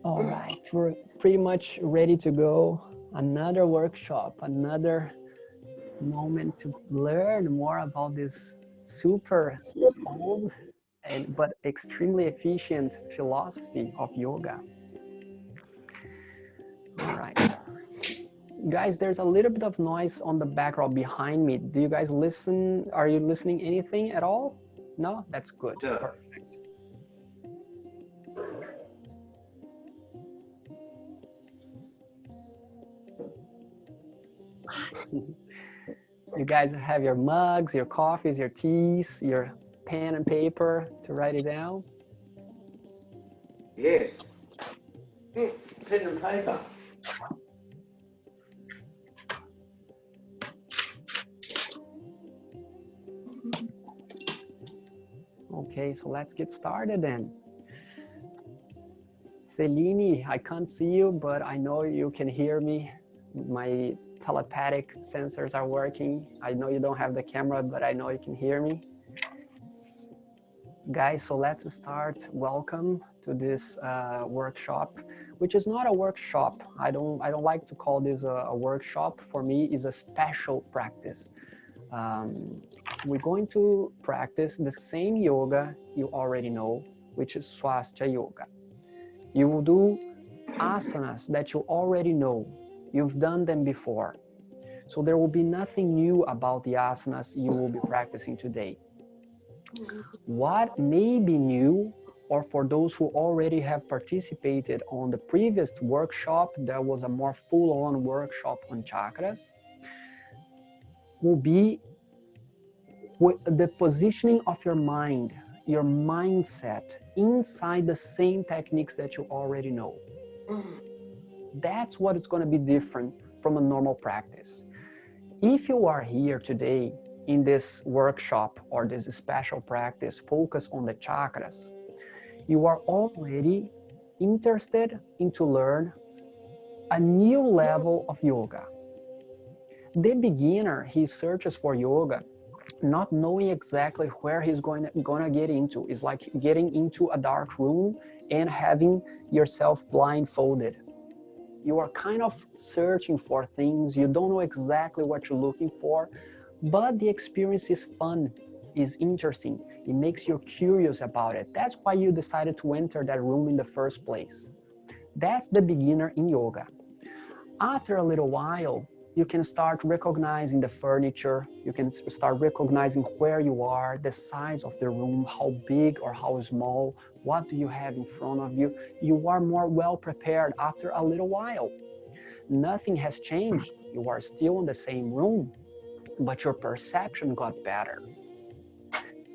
All right, we're pretty much ready to go. Another workshop, another moment to learn more about this super old and but extremely efficient philosophy of yoga. All right. Guys, there's a little bit of noise on the background behind me. Do you guys listen? Are you listening anything at all? No? That's good. No. Perfect. You guys have your mugs, your coffees, your teas, your pen and paper to write it down. Yes. Pen and paper. Okay, so let's get started then. Celine, I can't see you, but I know you can hear me. My telepathic sensors are working. I know you don't have the camera, but I know you can hear me. Guys, so let's start. Welcome to this workshop, which is not a workshop. I don't like to call this a workshop. For me, it's a special practice. We're going to practice the same yoga you already know, which is Swastika Yoga. You will do asanas that you already know. You've done them before. So there will be nothing new about the asanas you will be practicing today. What may be new, or for those who already have participated on the previous workshop, that was a more full-on workshop on chakras, will be the positioning of your mind, your mindset inside the same techniques that you already know. That's what is going to be different from a normal practice. If you are here today in this workshop or this special practice focused on the chakras, you are already interested in to learn a new level of yoga. The beginner, he searches for yoga not knowing exactly where he's gonna get into. It's like getting into a dark room and having yourself blindfolded. You are kind of searching for things. You don't know exactly what you're looking for, but the experience is fun, is interesting. It makes you curious about it. That's why you decided to enter that room in the first place. That's the beginner in yoga. After a little while, you can start recognizing the furniture. You can start recognizing where you are, the size of the room, how big or how small, what do you have in front of you. You are more well prepared after a little while. Nothing has changed. You are still in the same room, but your perception got better.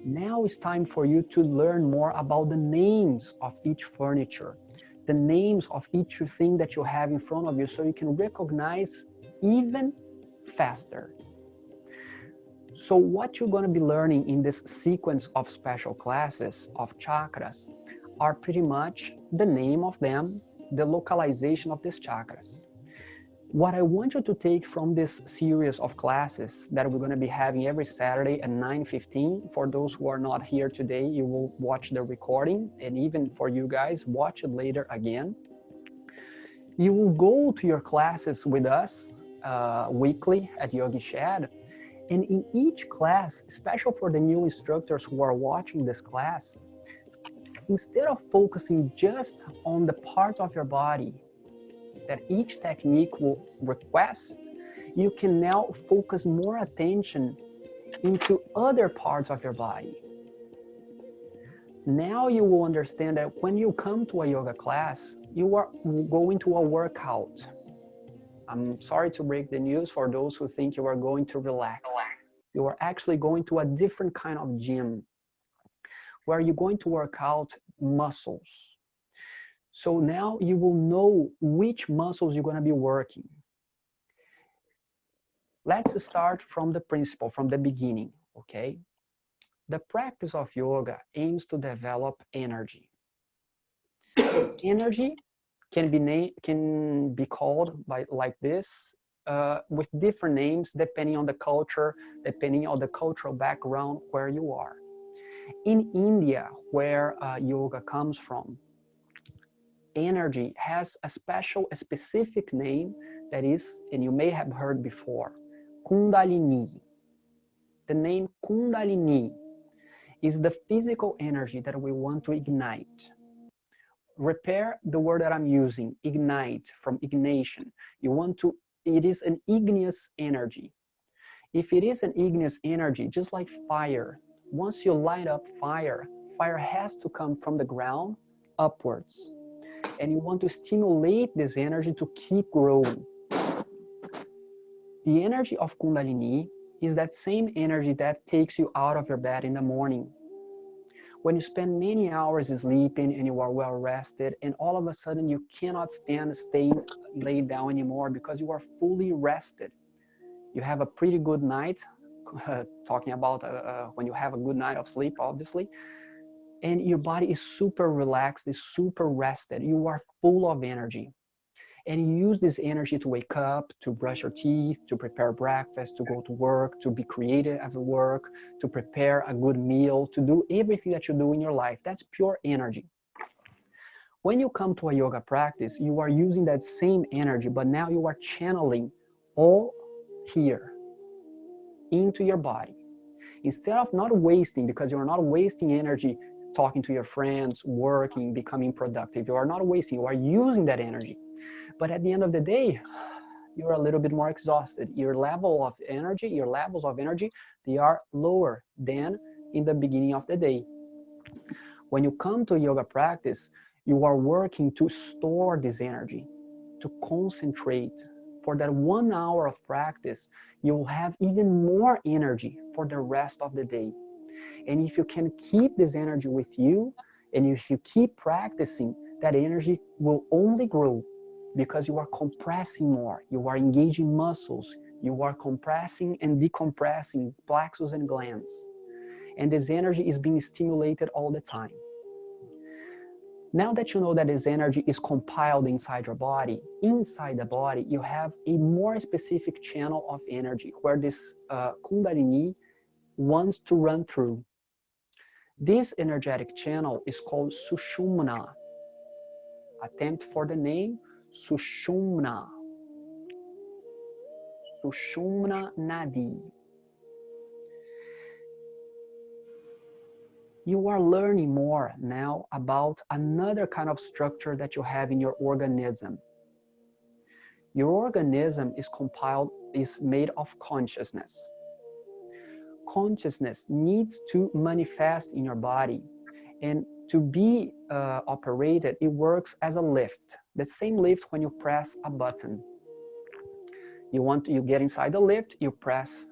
Now it's time for you to learn more about the names of each furniture, the names of each thing that you have in front of you, so you can recognize even faster. So what you're going to be learning in this sequence of special classes of chakras are pretty much the name of them, the localization of these chakras. What I want you to take from this series of classes that we're going to be having every Saturday at 9:15, for those who are not here today, you will watch the recording, and even for you guys, watch it later again. You will go to your classes with us weekly at Yogi Shed, and in each class, especially for the new instructors who are watching this class, instead of focusing just on the parts of your body that each technique will request, you can now focus more attention into other parts of your body. Now you will understand that when you come to a yoga class, you are going to a workout. I'm sorry to break the news for those who think you are going to relax. You are actually going to a different kind of gym where you're going to work out muscles. So now you will know which muscles you're going to be working. Let's start from the principle, from the beginning, okay? The practice of yoga aims to develop energy. Energy can be called by like this with different names depending on the culture, depending on the cultural background where you are. In India, where yoga comes from, energy has a specific name that is, and you may have heard before, Kundalini. The name Kundalini is the physical energy that we want to ignite. Repair the word that I'm using, ignite, from ignition. It is an igneous energy. If it is an igneous energy, just like fire, once you light up fire, fire has to come from the ground upwards. And you want to stimulate this energy to keep growing. The energy of Kundalini is that same energy that takes you out of your bed in the morning. When you spend many hours sleeping and you are well rested, and all of a sudden you cannot stay laid down anymore because you are fully rested. You have a pretty good night, talking about when you have a good night of sleep, obviously, and your body is super relaxed, is super rested. You are full of energy. And you use this energy to wake up, to brush your teeth, to prepare breakfast, to go to work, to be creative at work, to prepare a good meal, to do everything that you do in your life. That's pure energy. When you come to a yoga practice, you are using that same energy, but now you are channeling all here into your body. Instead of not wasting, because you're not wasting energy talking to your friends, working, becoming productive. You are not wasting, you are using that energy. But at the end of the day, you're a little bit more exhausted. Your levels of energy, they are lower than in the beginning of the day. When you come to yoga practice, you are working to store this energy, to concentrate. For that 1 hour of practice, you will have even more energy for the rest of the day. And if you can keep this energy with you, and if you keep practicing, that energy will only grow because you are compressing more, you are engaging muscles, you are compressing and decompressing plexus and glands. And this energy is being stimulated all the time. Now that you know that this energy is compiled inside your body, inside the body, you have a more specific channel of energy where this Kundalini wants to run through. This energetic channel is called Sushumna. Attempt for the name, Sushumna. Sushumna Nadi. You are learning more now about another kind of structure that you have in your organism. Your organism is made of consciousness. Consciousness needs to manifest in your body, and to be operated, it works as a lift. The same lift when you press a button. You get inside the lift, you press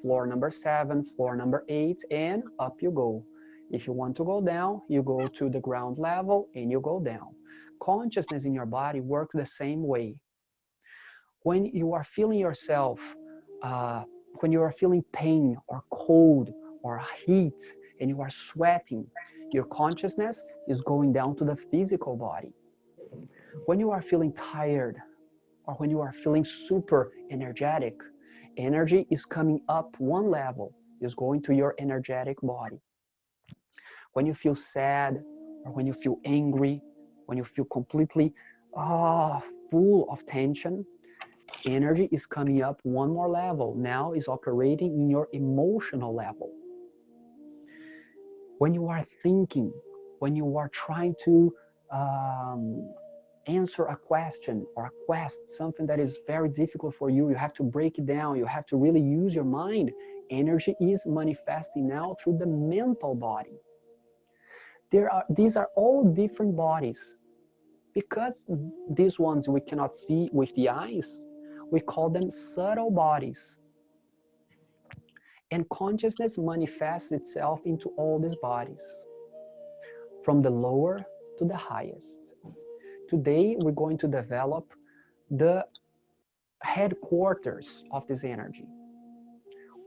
floor number 7, floor number 8, and up you go. If you want to go down, you go to the ground level and you go down. Consciousness in your body works the same way. When you are feeling yourself, when you are feeling pain or cold or heat and you are sweating, your consciousness is going down to the physical body. When you are feeling tired or when you are feeling super energetic, energy is coming up one level, is going to your energetic body. When you feel sad or when you feel angry, when you feel completely full of tension, energy is coming up one more level. Now is operating in your emotional level. When you are thinking, when you are trying to answer a question or a quest, something that is very difficult for you, you have to break it down, you have to really use your mind. Energy is manifesting now through the mental body. These are all different bodies. Because these ones we cannot see with the eyes, we call them subtle bodies. And consciousness manifests itself into all these bodies, from the lower to the highest. Today, we're going to develop the headquarters of this energy,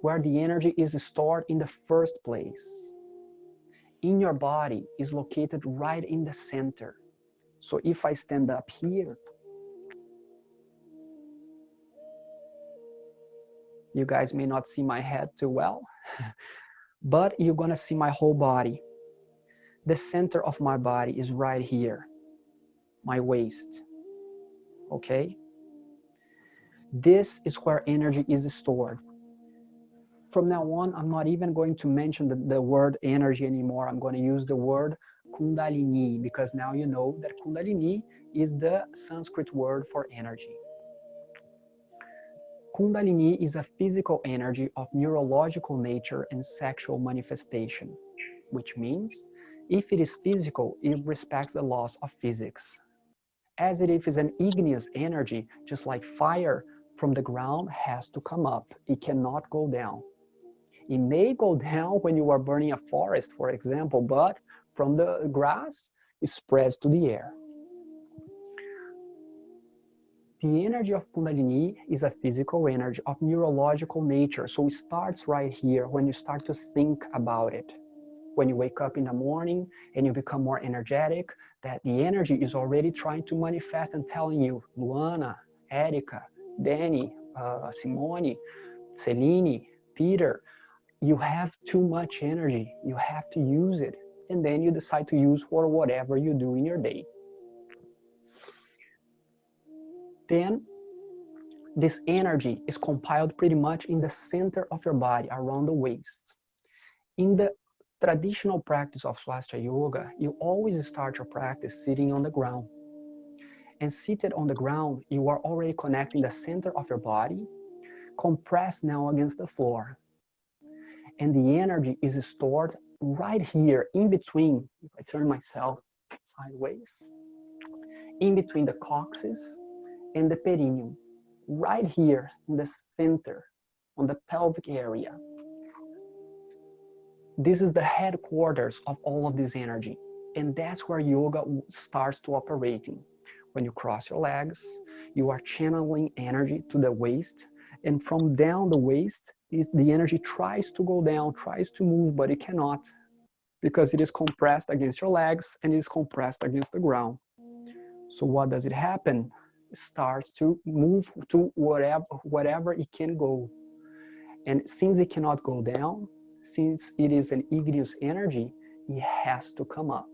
where the energy is stored in the first place. In your body is located right in the center. So if I stand up here, you guys may not see my head too well, but you're gonna see my whole body. The center of my body is right here. my waist. Okay? This is where energy is stored. From now on, I'm not even going to mention the word energy anymore. I'm going to use the word Kundalini, because now you know that Kundalini is the Sanskrit word for energy. Kundalini is a physical energy of neurological nature and sexual manifestation, which means if it is physical, it respects the laws of physics. As it is an igneous energy, just like fire from the ground has to come up. It cannot go down. It may go down when you are burning a forest, for example, but from the grass, it spreads to the air. The energy of Kundalini is a physical energy of neurological nature. So it starts right here when you start to think about it. When you wake up in the morning and you become more energetic, that the energy is already trying to manifest and telling you, Luana, Erica, Danny, Simone, Celine, Peter, you have too much energy. You have to use it. And then you decide to use for whatever you do in your day. Then this energy is compiled pretty much in the center of your body, around the waist. In the traditional practice of Swastika Yoga, you always start your practice sitting on the ground. And seated on the ground, you are already connecting the center of your body, compressed now against the floor. And the energy is stored right here in between, if I turn myself sideways, in between the coccyx and the perineum, right here in the center, on the pelvic area. This is the headquarters of all of this energy. And that's where yoga starts to operating. When you cross your legs, you are channeling energy to the waist. And from down the waist, the energy tries to go down, tries to move, but it cannot, because it is compressed against your legs and it is compressed against the ground. So what does it happen? It starts to move to whatever it can go. And since it cannot go down, since it is an igneous energy, it has to come up.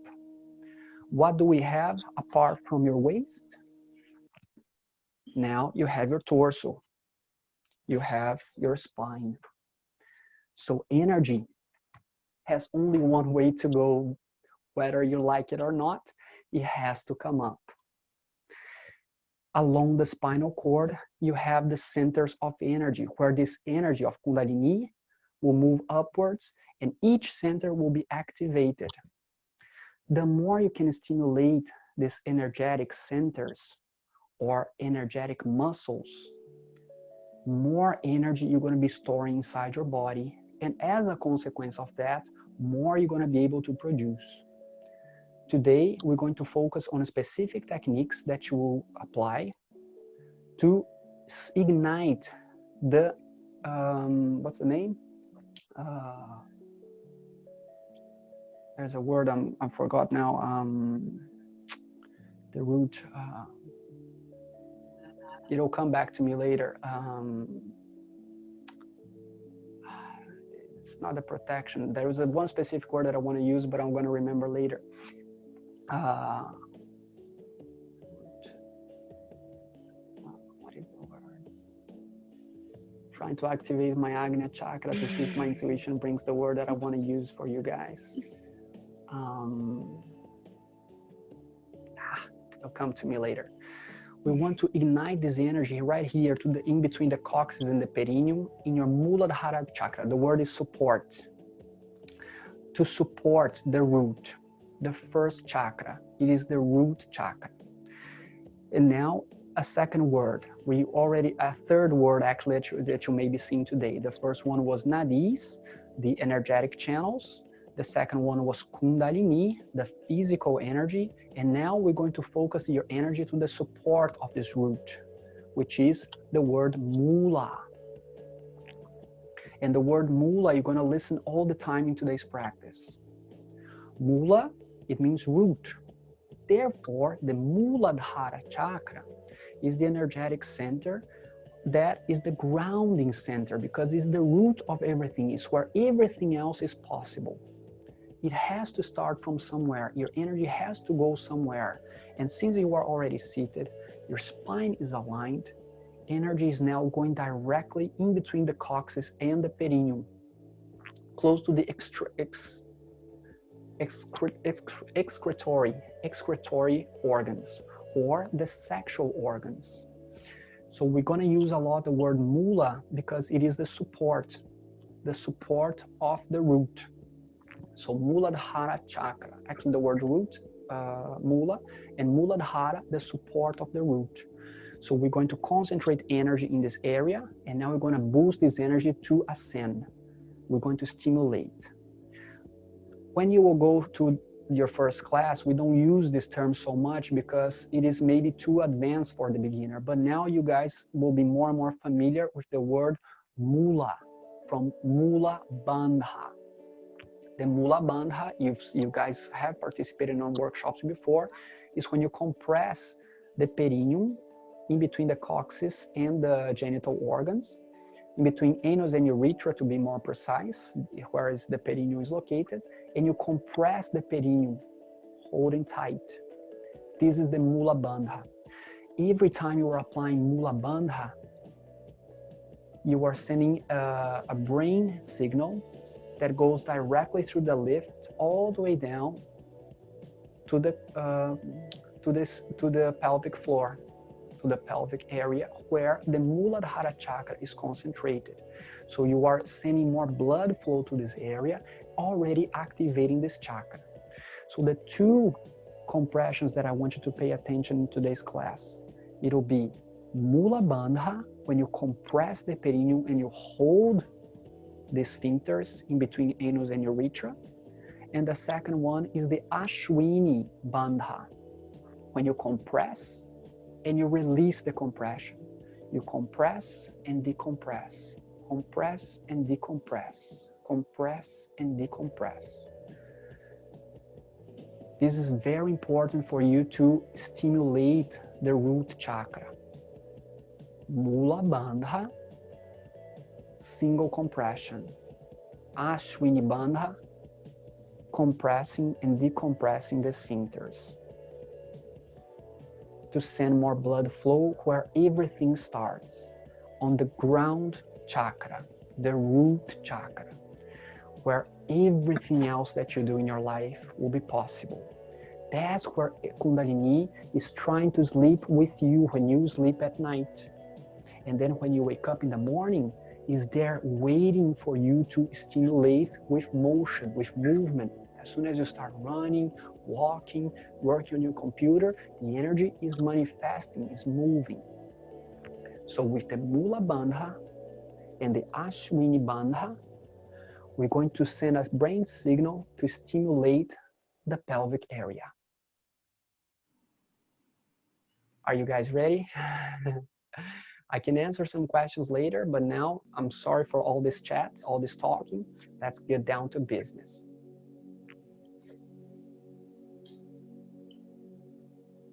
What do we have apart from your waist? Now you have your torso. You have your spine. So energy has only one way to go, whether you like it or not, it has to come up. Along the spinal cord, you have the centers of energy, where this energy of Kundalini will move upwards and each center will be activated. The more you can stimulate these energetic centers or energetic muscles, more energy you're going to be storing inside your body. And as a consequence of that, more you're going to be able to produce. Today, we're going to focus on specific techniques that you will apply to ignite the, what's the name? There's a word I forgot now. The root. It'll come back to me later. It's not the protection. There is one specific word that I want to use, but I'm going to remember later. What is the word? Trying to activate my Agnya chakra to see if my intuition brings the word that I want to use for you guys. It'll come to me later. We want to ignite this energy right here to the in between the coccyx and the perineum in your Muladhara chakra. The word is support. To support the root, the first chakra. It is the root chakra. And now a second word. A third word actually that you may be seeing today. The first one was nadis, the energetic channels. The second one was Kundalini, the physical energy. And now we're going to focus your energy to the support of this root, which is the word Mula. And the word Mula, you're going to listen all the time in today's practice. Mula, it means root. Therefore, the Muladhara chakra is the energetic center that is the grounding center, because it's the root of everything. It's where everything else is possible. it has to start from somewhere. Your energy has to go somewhere. And since you are already seated, your spine is aligned, energy is now going directly in between the coccyx and the perineum, close to the excretory organs or the sexual organs. So we're going to use a lot the word mula because it is the support of the root. So Muladhara chakra, actually the word root, mula, and Muladhara, the support of the root. So we're going to concentrate energy in this area, and now we're going to boost this energy to ascend. We're going to stimulate. When you will go to your first class, we don't use this term so much because it is maybe too advanced for the beginner. But now you guys will be more and more familiar with the word mula, from Mula Bandha. The Mula Bandha, you guys have participated in workshops before, is when you compress the perineum in between the coccyx and the genital organs, in between anus and urethra to be more precise, where is the perineum is located, and you compress the perineum, holding tight. This is the Mula Bandha. Every time you are applying Mula Bandha, you are sending a brain signal that goes directly through the lift all the way down to the pelvic floor, to the pelvic area where the Muladhara chakra is concentrated. So you are sending more blood flow to this area, already activating this chakra. So the two compressions that I want you to pay attention in today's class, it'll be Mula Bandha, when you compress the perineum and you hold the sphincters in between anus and urethra. And the second one is the Ashwini Bandha, when you compress and you release the compression. You compress and decompress, compress and decompress, compress and decompress. This is very important for you to stimulate the root chakra. Mula Bandha, single compression. Ashwini Bandha, compressing and decompressing the sphincters to send more blood flow where everything starts, on the ground chakra, the root chakra, where everything else that you do in your life will be possible. That's where Kundalini is trying to sleep with you when you sleep at night. And then when you wake up in the morning, is there waiting for you to stimulate with motion, with movement. As soon as you start running, walking, working on your computer, the energy is manifesting, is moving. So with the Mula Bandha and the Ashwini Bandha, we're going to send a brain signal to stimulate the pelvic area. Are you guys ready? I can answer some questions later, but now I'm sorry for all this chat, all this talking. Let's get down to business.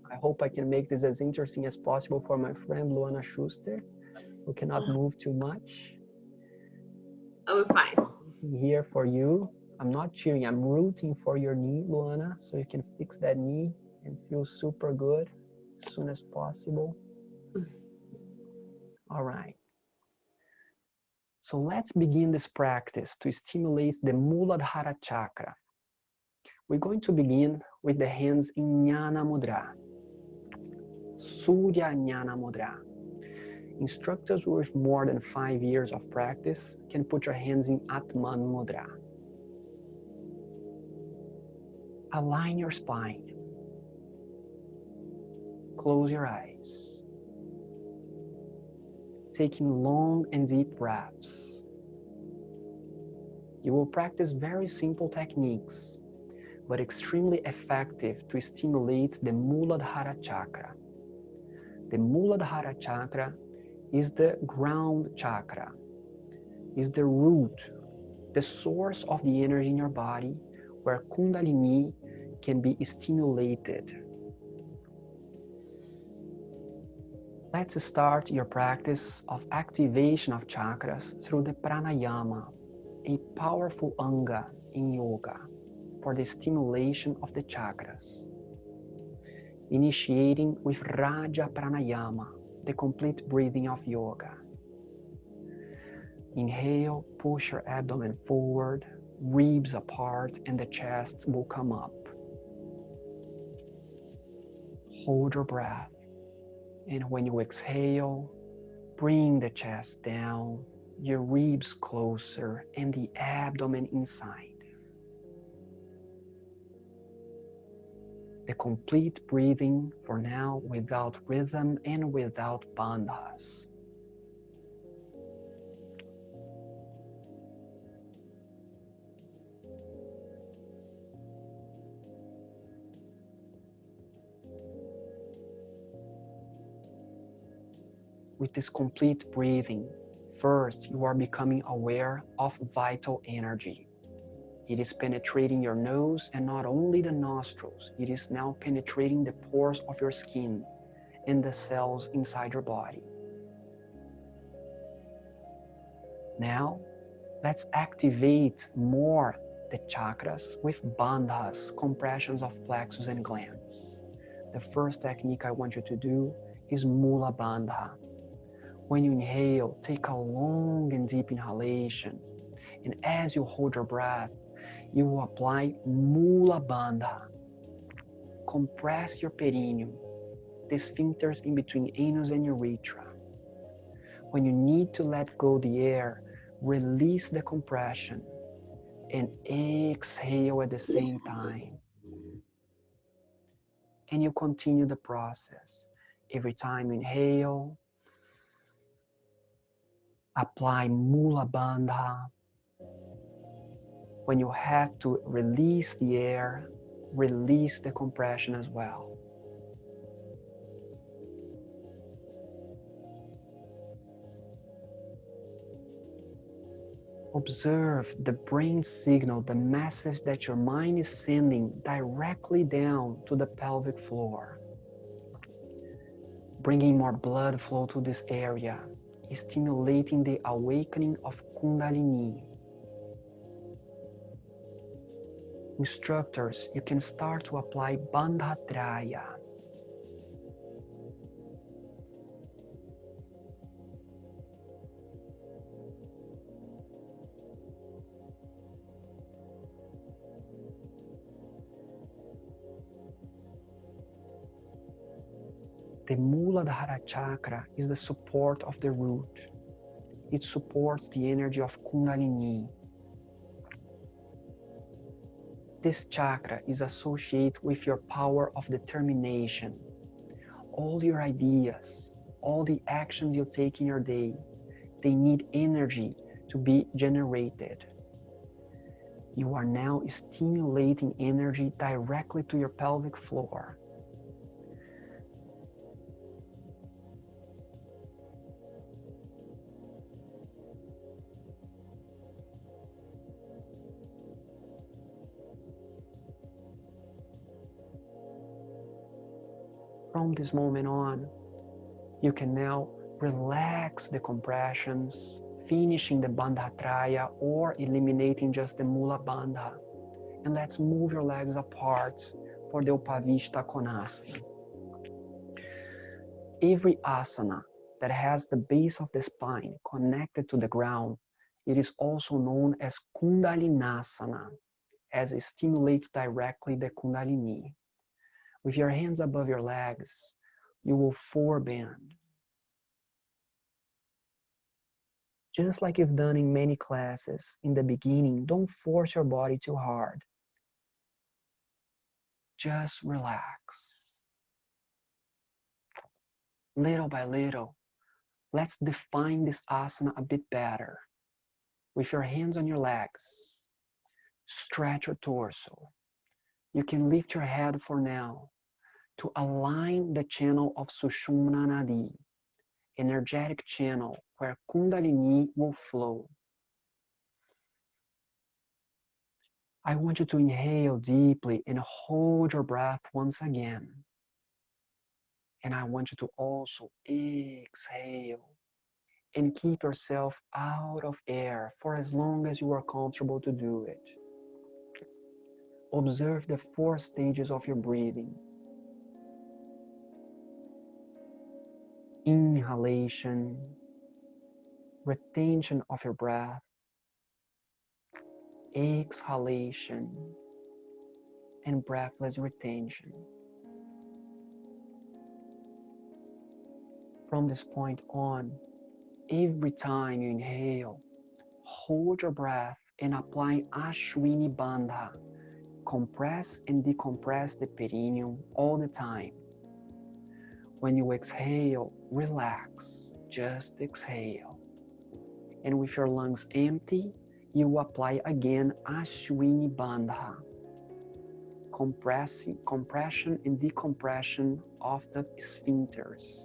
I hope I can make this as interesting as possible for my friend Luana Schuster, who cannot move too much. Oh, we're fine. I'm here for you. I'm not cheering, I'm rooting for your knee, Luana, so you can fix that knee and feel super good as soon as possible. All right. So let's begin this practice to stimulate the Muladhara chakra. We're going to begin with the hands in Jnana Mudra, Surya Jnana Mudra. Instructors with more than 5 years of practice can put your hands in Atman Mudra. Align your spine. Close your eyes. Taking long and deep breaths. You will practice very simple techniques, but extremely effective to stimulate the Muladhara chakra. The Muladhara chakra is the ground chakra, is the root, the source of the energy in your body where Kundalini can be stimulated. Let's start your practice of activation of chakras through the pranayama, a powerful anga in yoga. for the stimulation of the chakras. Initiating with Raja Pranayama, the complete breathing of yoga. Inhale, push your abdomen forward, ribs apart, and the chest will come up. Hold your breath, and when you exhale, bring the chest down, your ribs closer, and the abdomen inside. The complete breathing for now without rhythm and without bandhas. With this complete breathing, first you are becoming aware of vital energy. It is penetrating your nose and not only the nostrils, it is now penetrating the pores of your skin and the cells inside your body. Now, let's activate more the chakras with bandhas, compressions of plexus and glands. The first technique I want you to do is Mula Bandha. When you inhale, take a long and deep inhalation, and as you hold your breath, you will apply Mula Bandha. Compress your perineum, the sphincters in between anus and urethra. When you need to let go the air, release the compression and exhale at the same time. And you continue the process. Every time you inhale, apply Mula Bandha. When you have to release the air, release the compression as well. Observe the brain signal, the message that your mind is sending directly down to the pelvic floor. Bringing more blood flow to this area, stimulating the awakening of Kundalini. Instructors, you can start to apply Bandha Traya. The Muladhara chakra is the support of the root. It supports the energy of Kundalini. This chakra is associated with your power of determination. All your ideas, all the actions you take in your day, they need energy to be generated. You are now stimulating energy directly to your pelvic floor. From this moment on, you can now relax the compressions, finishing the Bandha Traya or eliminating just the Mula Bandha. And let's move your legs apart for the Upavishta Konasana. Every asana that has the base of the spine connected to the ground, it is also known as Kundalinasana, as it stimulates directly the Kundalini. With your hands above your legs, you will forebend. Just like you've done in many classes, in the beginning, don't force your body too hard. Just relax. Little by little, let's define this asana a bit better. With your hands on your legs, stretch your torso. You can lift your head for now to align the channel of Sushumna Nadi, energetic channel where Kundalini will flow. I want you to inhale deeply and hold your breath once again. And I want you to also exhale and keep yourself out of air for as long as you are comfortable to do it. Observe the 4 stages of your breathing. Inhalation, retention of your breath, exhalation, and breathless retention. From this point on, every time you inhale, hold your breath and apply Ashwini Bandha. Compress and decompress the perineum all the time. When you exhale, relax, just exhale. And with your lungs empty, you apply again Ashwini Bandha. Compression and decompression of the sphincters.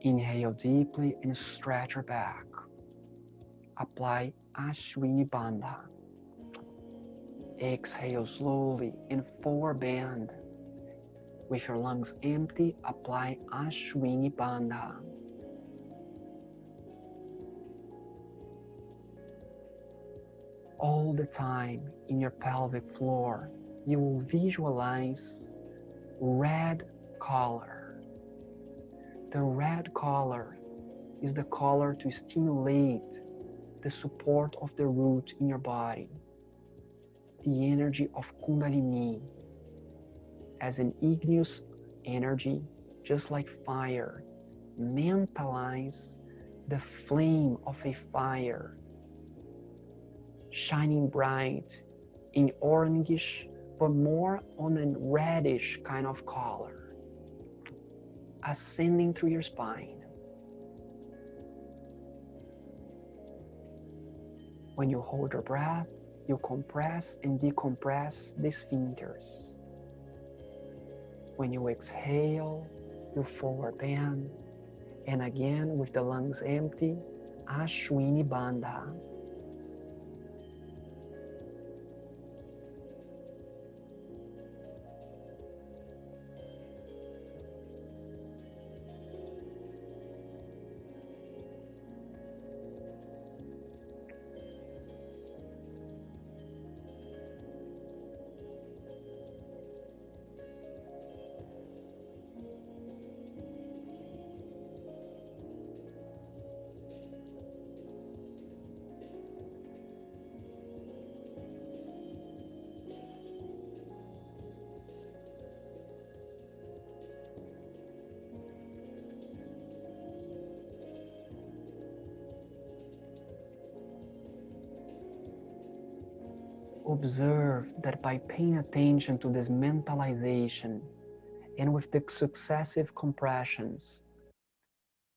Inhale deeply and stretch your back. Apply Ashwini Bandha. Exhale slowly and forward bend. With your lungs empty, apply Ashwini Bandha. All the time in your pelvic floor, you will visualize red color. The red color is the color to stimulate the support of the root in your body, the energy of Kundalini as an igneous energy, just like fire. Mentalize the flame of a fire shining bright in orangish, but more on a reddish kind of color, ascending through your spine. When you hold your breath, you compress and decompress the sphincters. When you exhale, you forward bend, and again with the lungs empty, Ashwini Bandha. Observe that by paying attention to this mentalization and with the successive compressions,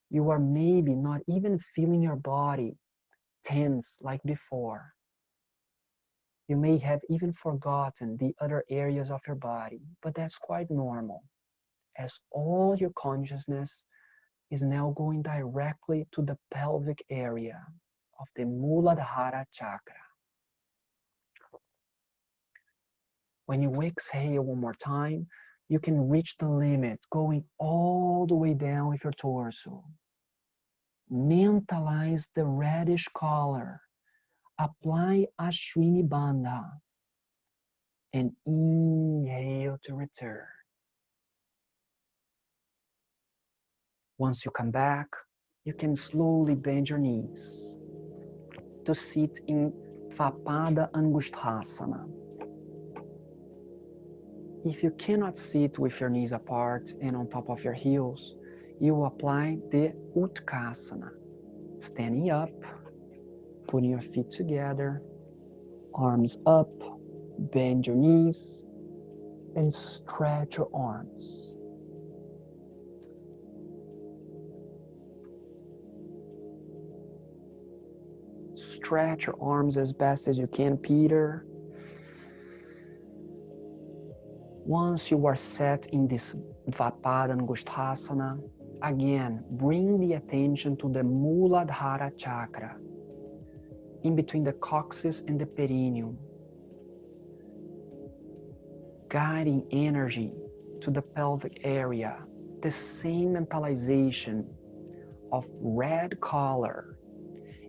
you are maybe not even feeling your body tense like before. You may have even forgotten the other areas of your body, but that's quite normal, as all your consciousness is now going directly to the pelvic area of the Muladhara chakra. When you exhale one more time, you can reach the limit, going all the way down with your torso. Mentalize the reddish color. Apply Ashwini Bandha. And inhale to return. Once you come back, you can slowly bend your knees to sit in Dvapada Angushthasana. If you cannot sit with your knees apart and on top of your heels, you apply the Utkasana. Standing up, putting your feet together, arms up, bend your knees, and stretch your arms. Stretch your arms as best as you can, Peter. Once you are set in this Dvapada Angushthasana, again, bring the attention to the Muladhara chakra, in between the coccyx and the perineum, guiding energy to the pelvic area, the same mentalization of red color.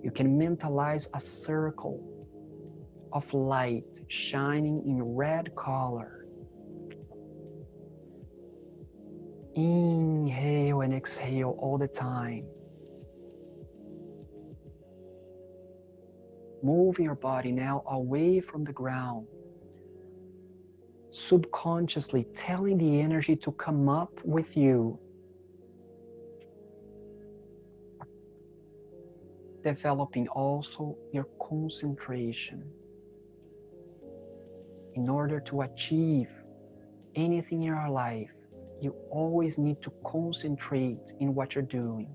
You can mentalize a circle of light shining in red color. Inhale and exhale all the time. Moving your body now away from the ground. Subconsciously telling the energy to come up with you. Developing also your concentration. In order to achieve anything in your life, you always need to concentrate in what you're doing.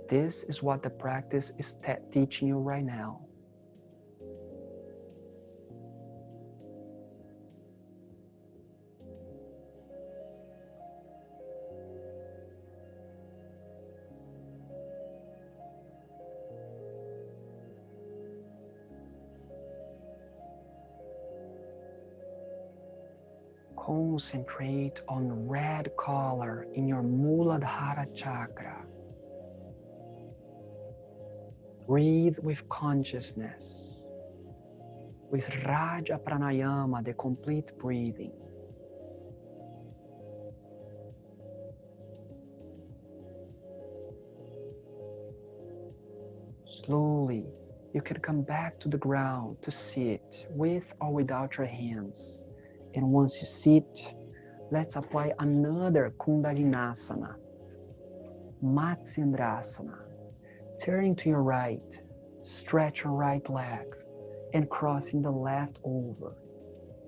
This is what the practice is teaching you right now. Concentrate on red color in your Muladhara chakra. Breathe with consciousness, with Raja Pranayama, the complete breathing. Slowly, you can come back to the ground to sit with or without your hands. And once you sit, let's apply another Kundalinasana, Matsendrasana. Turning to your right, stretch your right leg and crossing the left over.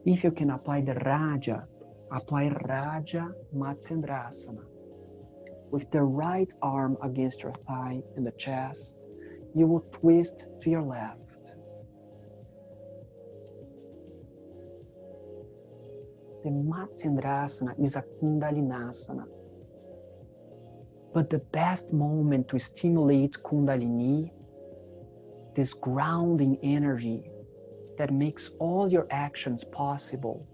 If you can apply the Raja, apply Raja Matsendrasana. With the right arm against your thigh and the chest, you will twist to your left. The Matsendrasana is a Kundalinasana. But the best moment to stimulate Kundalini, this grounding energy that makes all your actions possible,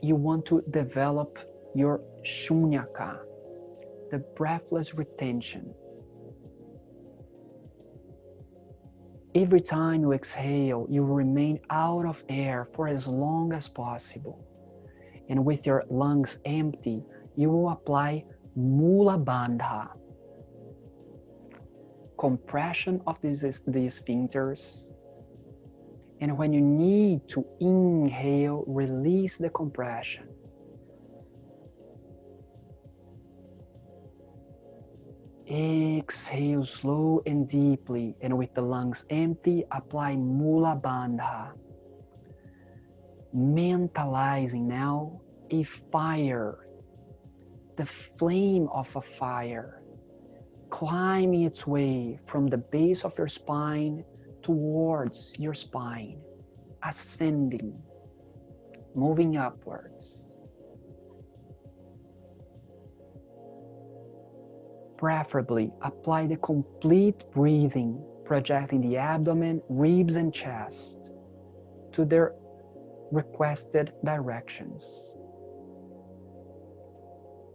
you want to develop your Shunyaka, the breathless retention. Every time you exhale, you remain out of air for as long as possible. And with your lungs empty, you will apply Mula Bandha, compression of the sphincters. And when you need to inhale, release the compression. Exhale slow and deeply, and with the lungs empty, apply Mula Bandha. Mentalizing now a fire, the flame of a fire, climbing its way from the base of your spine towards your spine, ascending, moving upwards. Preferably, apply the complete breathing, projecting the abdomen, ribs, and chest to their requested directions.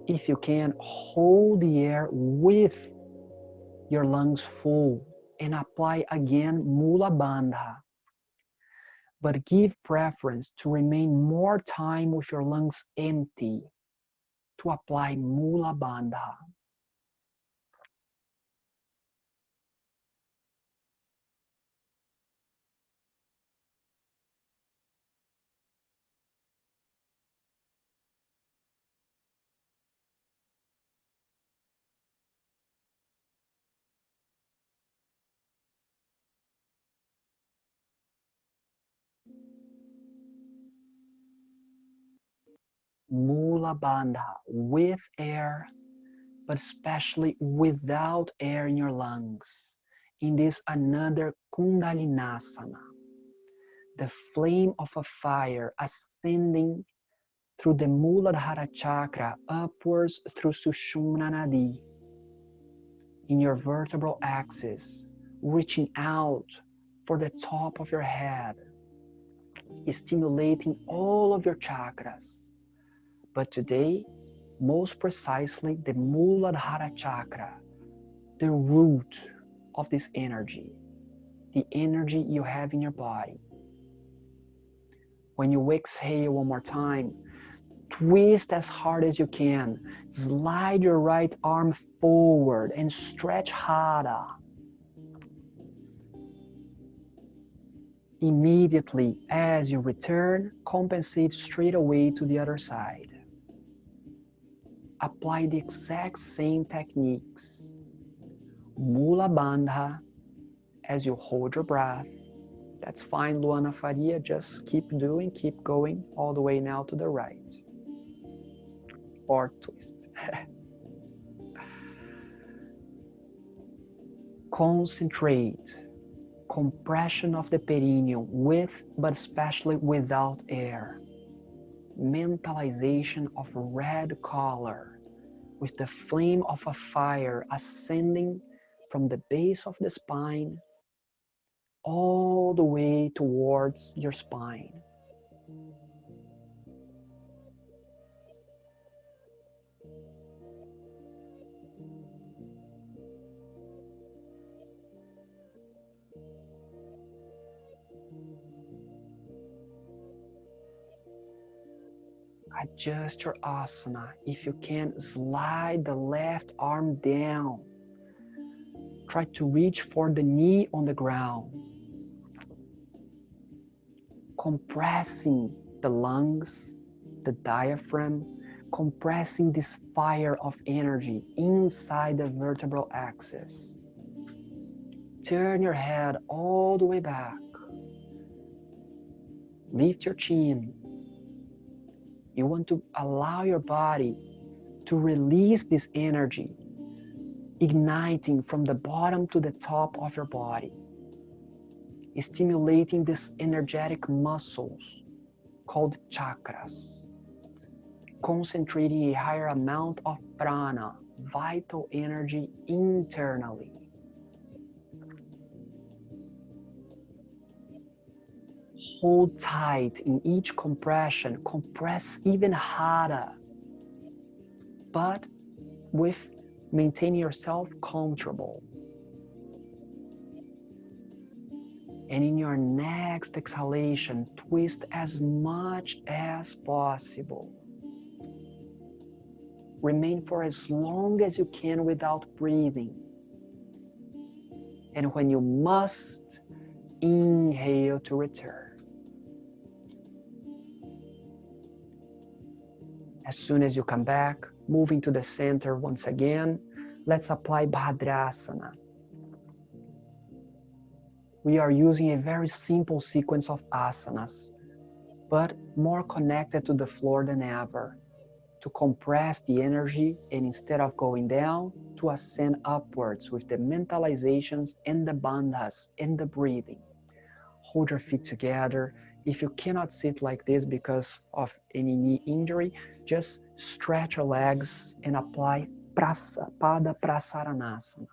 If you can, hold the air with your lungs full and apply again Mula Bandha. But give preference to remain more time with your lungs empty to apply Mula Bandha. Mula Bandha with air, but especially without air in your lungs. In this another Kundalinasana, the flame of a fire ascending through the Muladhara chakra upwards through Sushumna Nadi in your vertebral axis, reaching out for the top of your head, stimulating all of your chakras. But today, most precisely the Muladhara chakra, the root of this energy. the energy you have in your body. When you exhale one more time, twist as hard as you can. Slide your right arm forward and stretch harder. Immediately as you return, compensate straight away to the other side. Apply the exact same techniques. Mula Bandha as you hold your breath. That's fine, Luana Faria. Just keep doing, keep going all the way now to the right. Or twist. Concentrate. Compression of the perineum with, but especially without air. Mentalization of red color with the flame of a fire ascending from the base of the spine all the way towards your spine. Adjust your asana. If you can, slide the left arm down. Try to reach for the knee on the ground. Compressing the lungs, the diaphragm, compressing this fire of energy inside the vertebral axis. Turn your head all the way back. Lift your chin. You want to allow your body to release this energy, igniting from the bottom to the top of your body, stimulating these energetic muscles called chakras, concentrating a higher amount of prana, vital energy internally. Hold tight in each compression, compress even harder, but with maintaining yourself comfortable. And in your next exhalation, twist as much as possible. Remain for as long as you can without breathing. And when you must, inhale to return. As soon as you come back, moving to the center once again, let's apply Bhadrasana. We are using a very simple sequence of asanas, but more connected to the floor than ever, to compress the energy and instead of going down, to ascend upwards with the mentalizations and the bandhas and the breathing. Hold your feet together. If you cannot sit like this because of any knee injury, just stretch your legs and apply Pada Prasaranasana.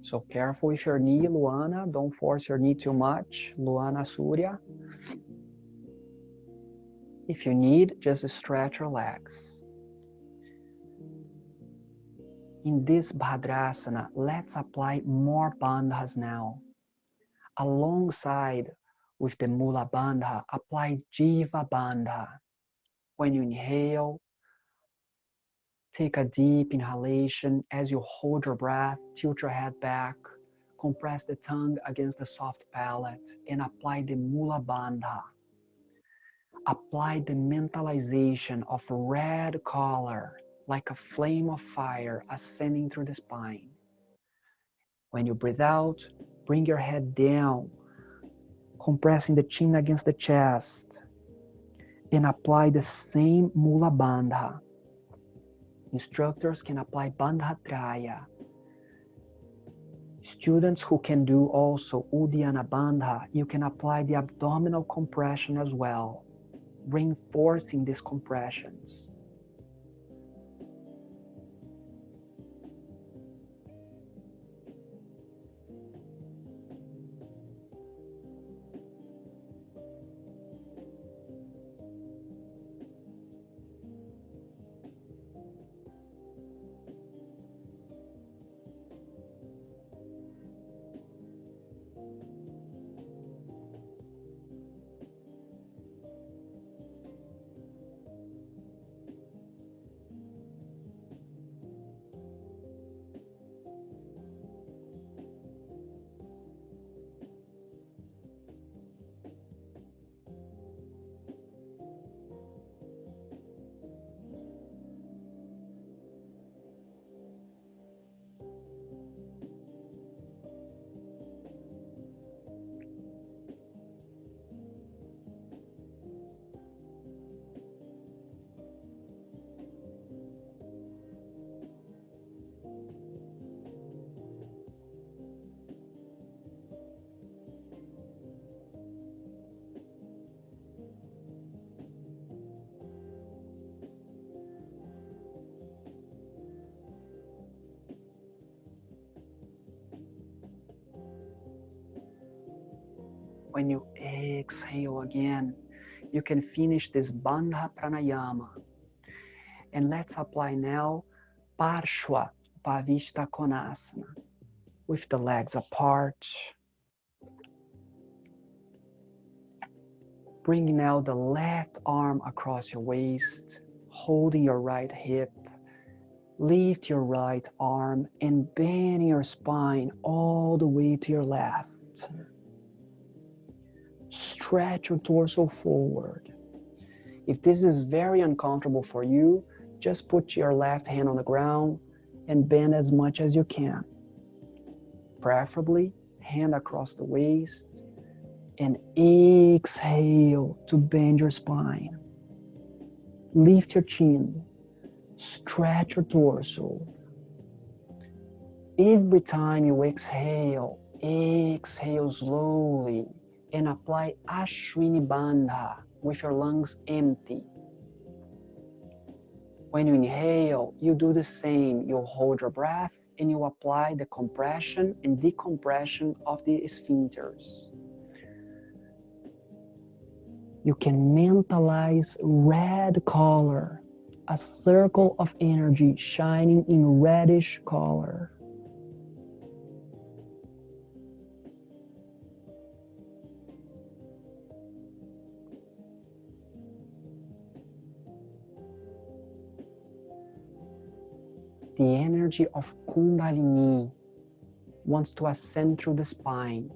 So careful with your knee, Luana. Don't force your knee too much, Luana Surya. If you need, just stretch your legs. In this Bhadrasana, let's apply more bandhas now. Alongside with the Mula Bandha, apply Jiva Bandha. When you inhale, take a deep inhalation. As you hold your breath, tilt your head back, compress the tongue against the soft palate, and apply the Mula Bandha. Apply the mentalization of red color, like a flame of fire ascending through the spine. When you breathe out, bring your head down, compressing the chin against the chest, and apply the same Mula Bandha. Instructors can apply Bandha Traya. Students who can do also Uddiyana Bandha, you can apply the abdominal compression as well, reinforcing these compressions. When you exhale again, you can finish this Bandha Pranayama. And let's apply now Parshva Pavishta Konasana with the legs apart. Bring now the left arm across your waist, holding your right hip. Lift your right arm and bend your spine all the way to your left. Stretch your torso forward. If this is very uncomfortable for you, just put your left hand on the ground and bend as much as you can. Preferably, hand across the waist, and exhale to bend your spine. Lift your chin. Stretch your torso. Every time you exhale, exhale slowly and apply Ashwini Bandha with your lungs empty. When you inhale, you do the same. You hold your breath and you apply the compression and decompression of the sphincters. You can mentalize red color, a circle of energy shining in reddish color. The energy of Kundalini wants to ascend through the spine.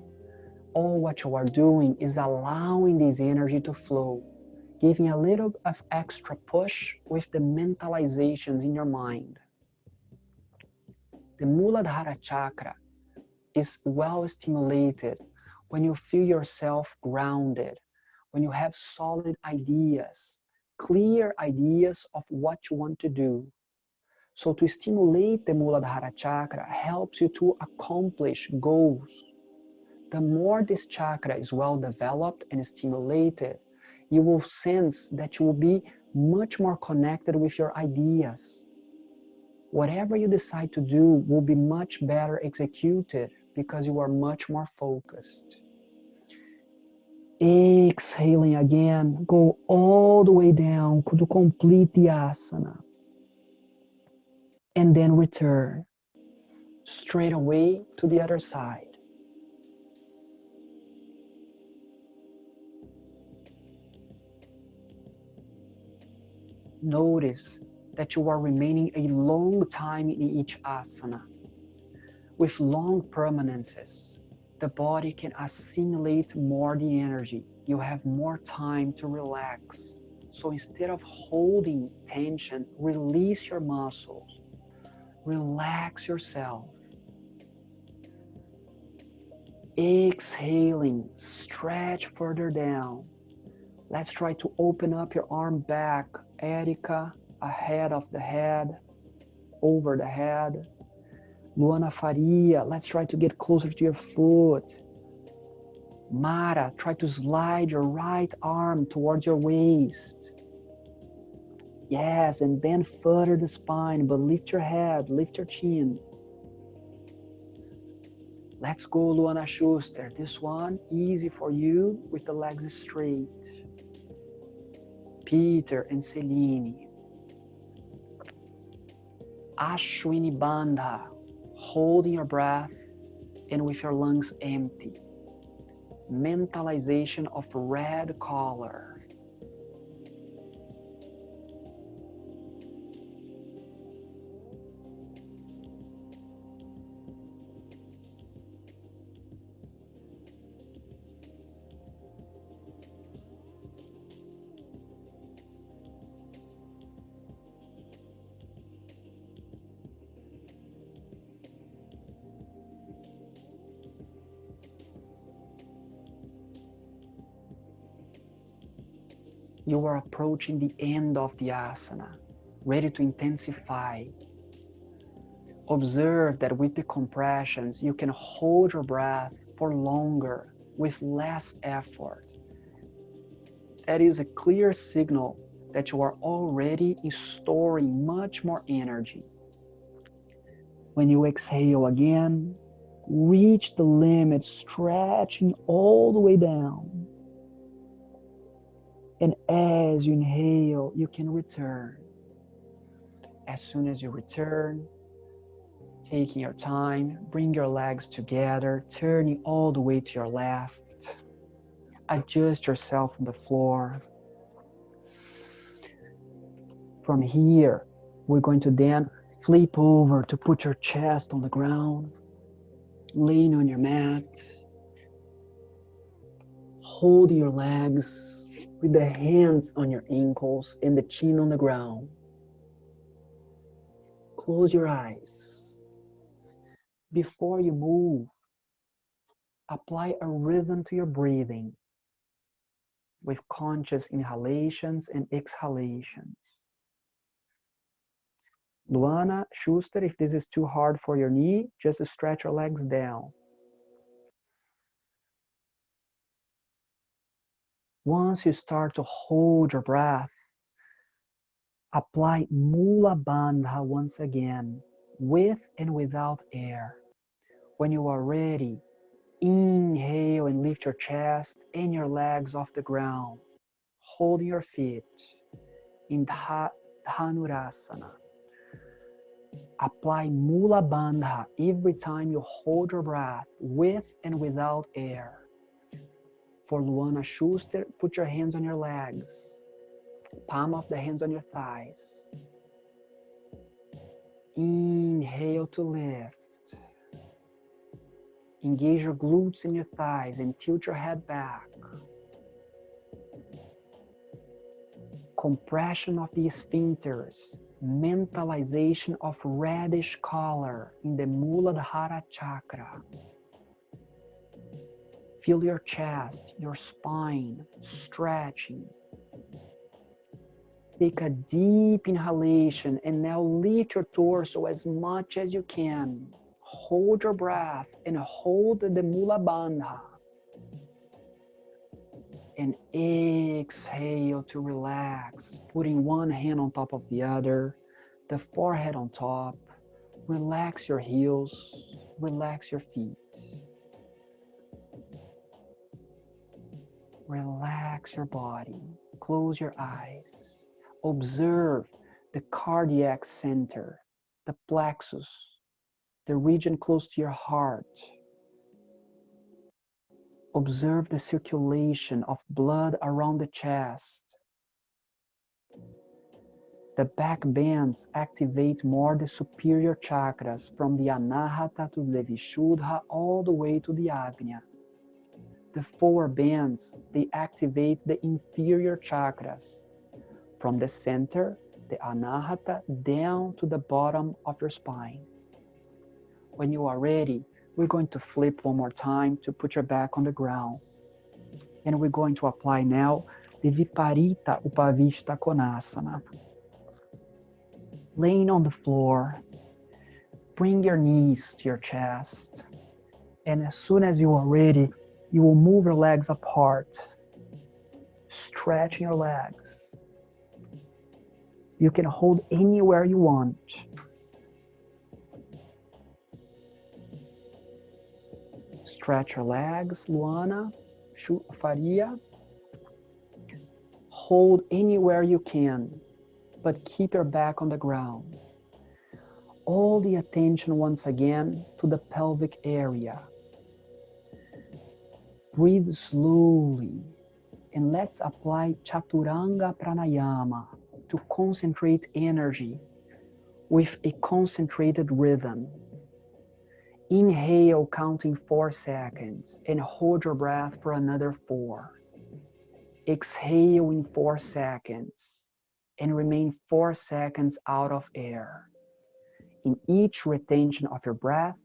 All what you are doing is allowing this energy to flow, giving a little of extra push with the mentalizations in your mind. The Muladhara chakra is well stimulated when you feel yourself grounded, when you have solid ideas, clear ideas of what you want to do. So to stimulate the Muladhara chakra helps you to accomplish goals. The more this chakra is well developed and stimulated, you will sense that you will be much more connected with your ideas. Whatever you decide to do will be much better executed because you are much more focused. Exhaling again, go all the way down to complete the asana. And then return straight away to the other side. Notice that you are remaining a long time in each asana. With long permanences, the body can assimilate more the energy. You have more time to relax. So instead of holding tension, release your muscles. Relax yourself. Exhaling, stretch further down. Let's try to open up your arm back. Erika, ahead of the head, over the head. Luana Faria, let's try to get closer to your foot. Mara, try to slide your right arm towards your waist. Yes, and bend further the spine, but lift your head, lift your chin. Let's go, Luana Schuster. This one, easy for you with the legs straight. Peter and Celine. Ashwini Bandha, holding your breath and with your lungs empty. Mentalization of red color. You are approaching the end of the asana, ready to intensify. Observe that with the compressions, you can hold your breath for longer with less effort. That is a clear signal that you are already storing much more energy. When you exhale again, Reach the limit, stretching all the way down. And as you inhale, you can return. As soon as you return, taking your time, bring your legs together, turning all the way to your left. Adjust yourself on the floor. From here, we're going to then flip over to put your chest on the ground, laying on your mat, holding your legs with the hands on your ankles and the chin on the ground. Close your eyes. Before you move, apply a rhythm to your breathing with conscious inhalations and exhalations. Luana, Schuster, if this is too hard for your knee, just stretch your legs down. Once you start to hold your breath, apply Mula Bandha once again, with and without air. When you are ready, inhale and lift your chest and your legs off the ground, holding your feet in Dhanurasana. Apply Mula Bandha every time you hold your breath, with and without air. For Luana Schuster, put your hands on your legs, palm of the hands on your thighs. Inhale to lift. Engage your glutes in your thighs and tilt your head back. Compression of the sphincters, mentalization of reddish color in the Muladhara chakra. Feel your chest, your spine stretching. Take a deep inhalation and now lift your torso as much as you can. Hold your breath and hold the Mula Bandha. And exhale to relax, putting one hand on top of the other, the forehead on top. Relax your heels, relax your feet. Relax your body, close your eyes. Observe the cardiac center, the plexus, the region close to your heart. Observe the circulation of blood around the chest. The back bends activate more the superior chakras from the Anahata to the Vishuddha all the way to the Agnya. The four bends, they activate the inferior chakras from the center, the Anahata, down to the bottom of your spine. When you are ready, we're going to flip one more time to put your back on the ground. And we're going to apply now the Viparita Upavishta Konasana. Laying on the floor, bring your knees to your chest. And as soon as you are ready, you will move your legs apart, stretching your legs. You can hold anywhere you want. Stretch your legs, Luana, Faria. Hold anywhere you can, but keep your back on the ground. All the attention once again to the pelvic area. Breathe slowly, and let's apply Chaturanga Pranayama to concentrate energy with a concentrated rhythm. Inhale, counting 4 seconds, and hold your breath for another 4. Exhale in 4 seconds, and remain 4 seconds out of air. In each retention of your breath,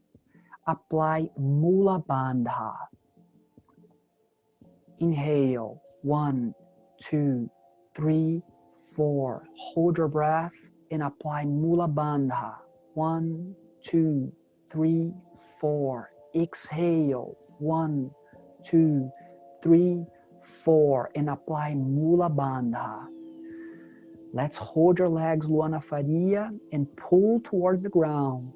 apply Mula Bandha. Inhale, 1, 2, 3, 4. Hold your breath and apply Mula Bandha. 1, 2, 3, 4. Exhale, 1, 2, 3, 4, and apply Mula Bandha. Let's hold your legs, Luana Faria, and pull towards the ground.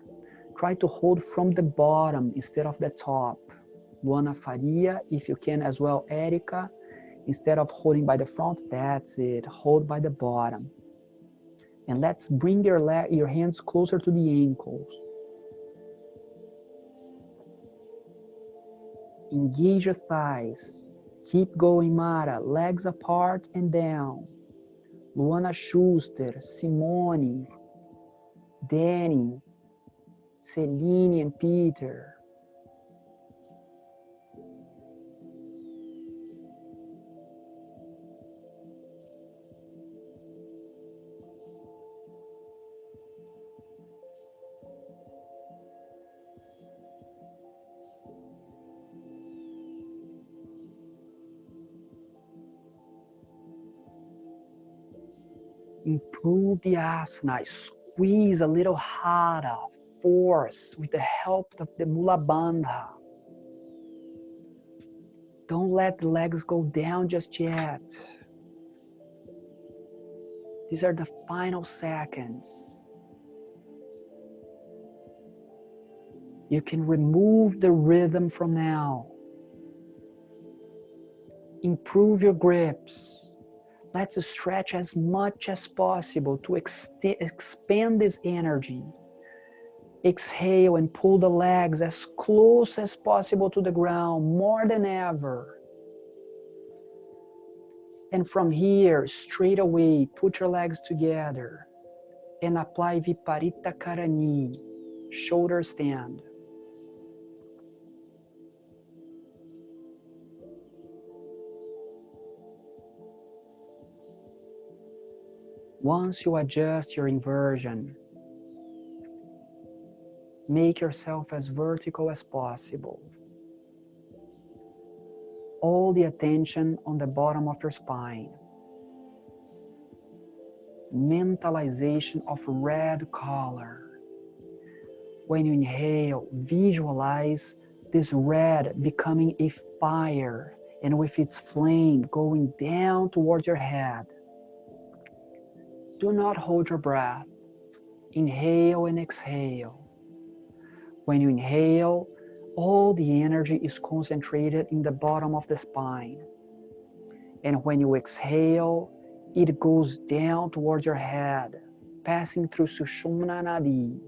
Try to hold from the bottom instead of the top. Luana Faria, if you can as well, Erica. Instead of holding by the front, that's it. Hold by the bottom. And let's bring your hands closer to the ankles. Engage your thighs. Keep going, Mara. Legs apart and down. Luana Schuster, Simone, Danny, Celine and Peter. Improve the asana. Squeeze a little harder. Force with the help of the Mula Bandha. Don't let the legs go down just yet. These are the final seconds. You can remove the rhythm from now. Improve your grips. Let's stretch as much as possible to expand this energy. Exhale and pull the legs as close as possible to the ground, more than ever. And from here, straight away, put your legs together and apply Viparita Karani, shoulder stand. Once you adjust your inversion, make yourself as vertical as possible. All the attention on the bottom of your spine. Mentalization of red color. When you inhale, visualize this red becoming a fire and with its flame going down towards your head. Do not hold your breath. Inhale and exhale. When you inhale, all the energy is concentrated in the bottom of the spine. And when you exhale, it goes down towards your head, passing through Sushumna Nadi.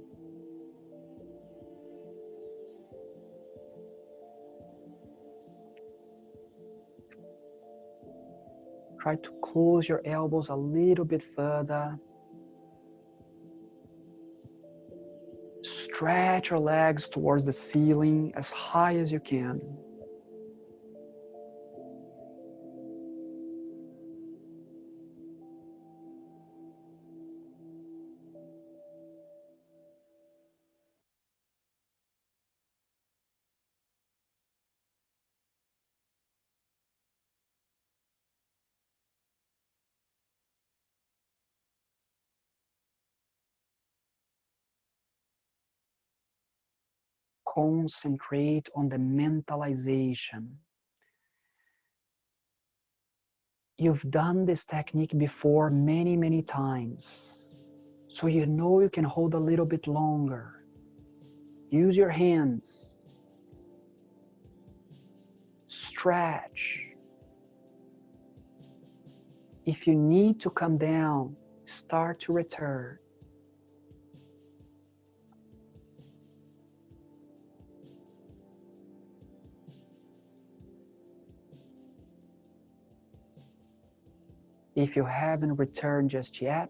Try to close your elbows a little bit further. Stretch your legs towards the ceiling as high as you can. Concentrate on the mentalization. You've done this technique before many times, so you know you can hold a little bit longer. Use your hands. Stretch. If you need to come down, start to return. If you haven't returned just yet,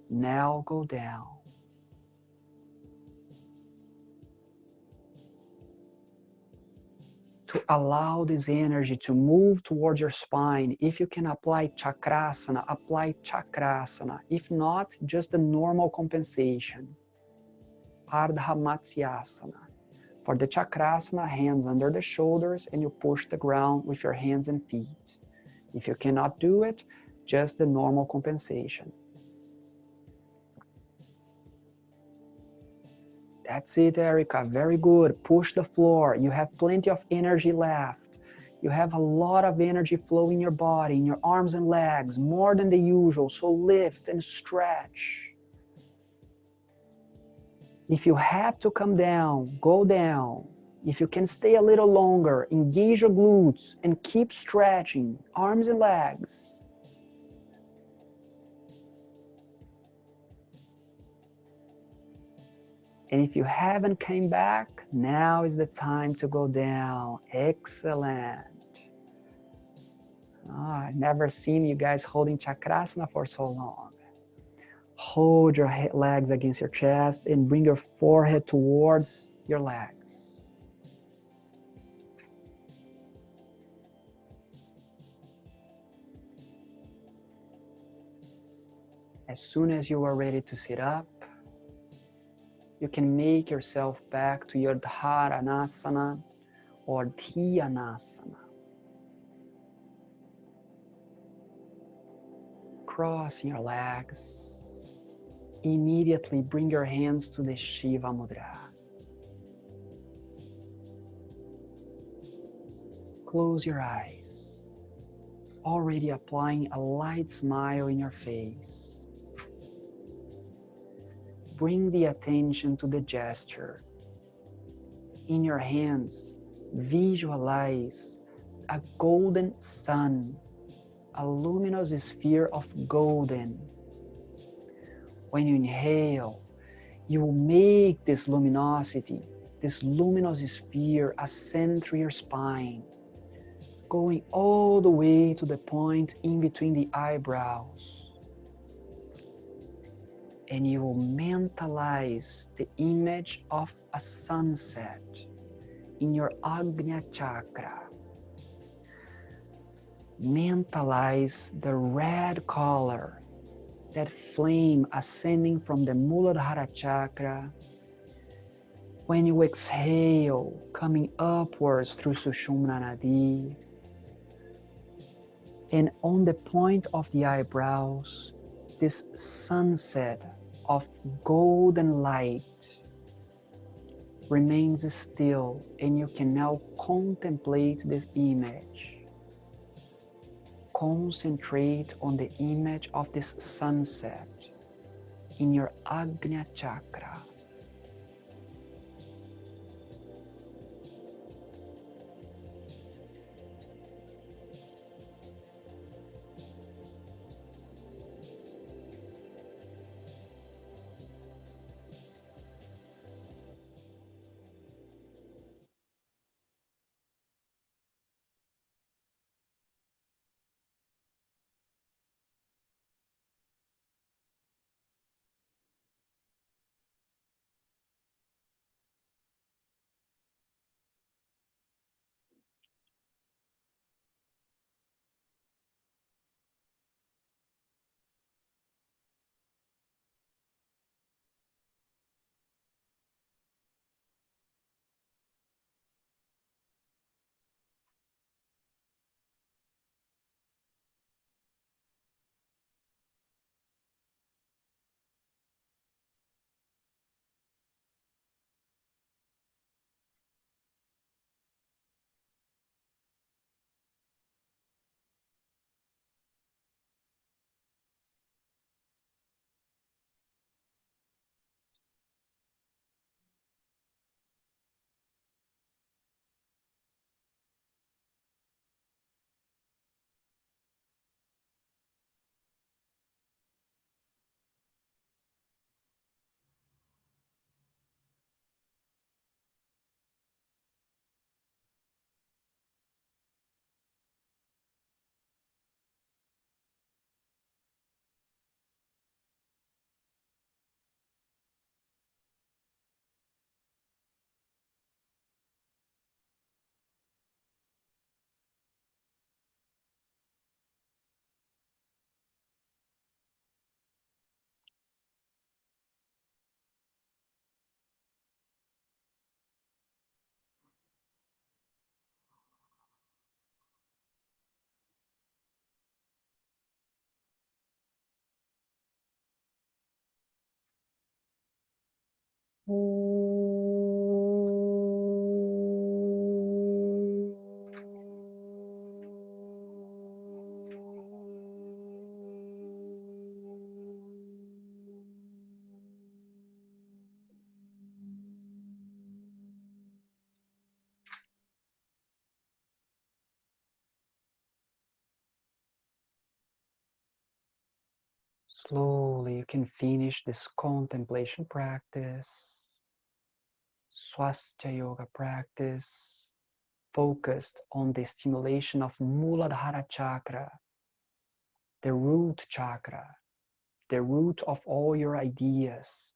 now go down. To allow this energy to move towards your spine, if you can apply Chakrasana, apply Chakrasana. If not, just the normal compensation. Ardha Matsyasana. For the Chakrasana, hands under the shoulders and you push the ground with your hands and feet. If you cannot do it, just the normal compensation. That's it, Erica. Very good. Push the floor. You have plenty of energy left. You have a lot of energy flowing in your body, in your arms and legs, more than the usual. So lift and stretch. If you have to come down, go down. If you can stay a little longer, engage your glutes and keep stretching arms and legs. And if you haven't came back, now is the time to go down. Excellent. Oh, I've never seen you guys holding Chakrasana for so long. Hold your legs against your chest and bring your forehead towards your legs. As soon as you are ready to sit up, you can make yourself back to your Dharanasana or Dhyanasana. Crossing your legs. Immediately bring your hands to the Shiva Mudra. Close your eyes, already applying a light smile in your face. Bring the attention to the gesture. In your hands, visualize a golden sun, a luminous sphere of golden. When you inhale, you will make this luminosity, this luminous sphere ascend through your spine, going all the way to the point in between the eyebrows. And you will mentalize the image of a sunset in your Agnya chakra. Mentalize the red color, that flame ascending from the Muladhara chakra. When you exhale, coming upwards through Sushumna Nadi. And on the point of the eyebrows, this sunset of golden light remains still, and you can now contemplate this image. Concentrate on the image of this sunset in your Agnya chakra. Slowly you can finish this contemplation practice, Swastika Yoga practice, focused on the stimulation of Muladhara chakra, the root chakra, the root of all your ideas,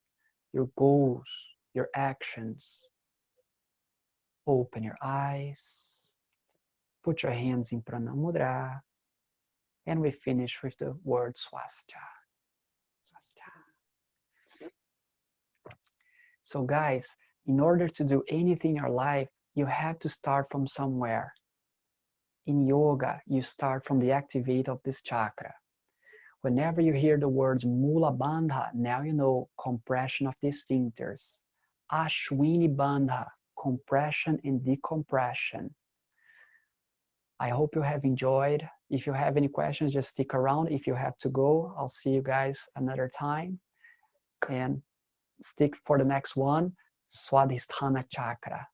your goals, your actions. Open your eyes, put your hands in Prana Mudra, and we finish with the word Swastika. So guys, in order to do anything in your life, you have to start from somewhere. In yoga, you start from the activate of this chakra. Whenever you hear the words Mula Bandha, now you know compression of the sphincters. Ashwini Bandha, compression and decompression. I hope you have enjoyed. If you have any questions, just stick around. If you have to go, I'll see you guys another time. And stick for the next one, Swadhisthana Chakra.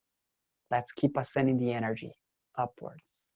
Let's keep ascending the energy upwards.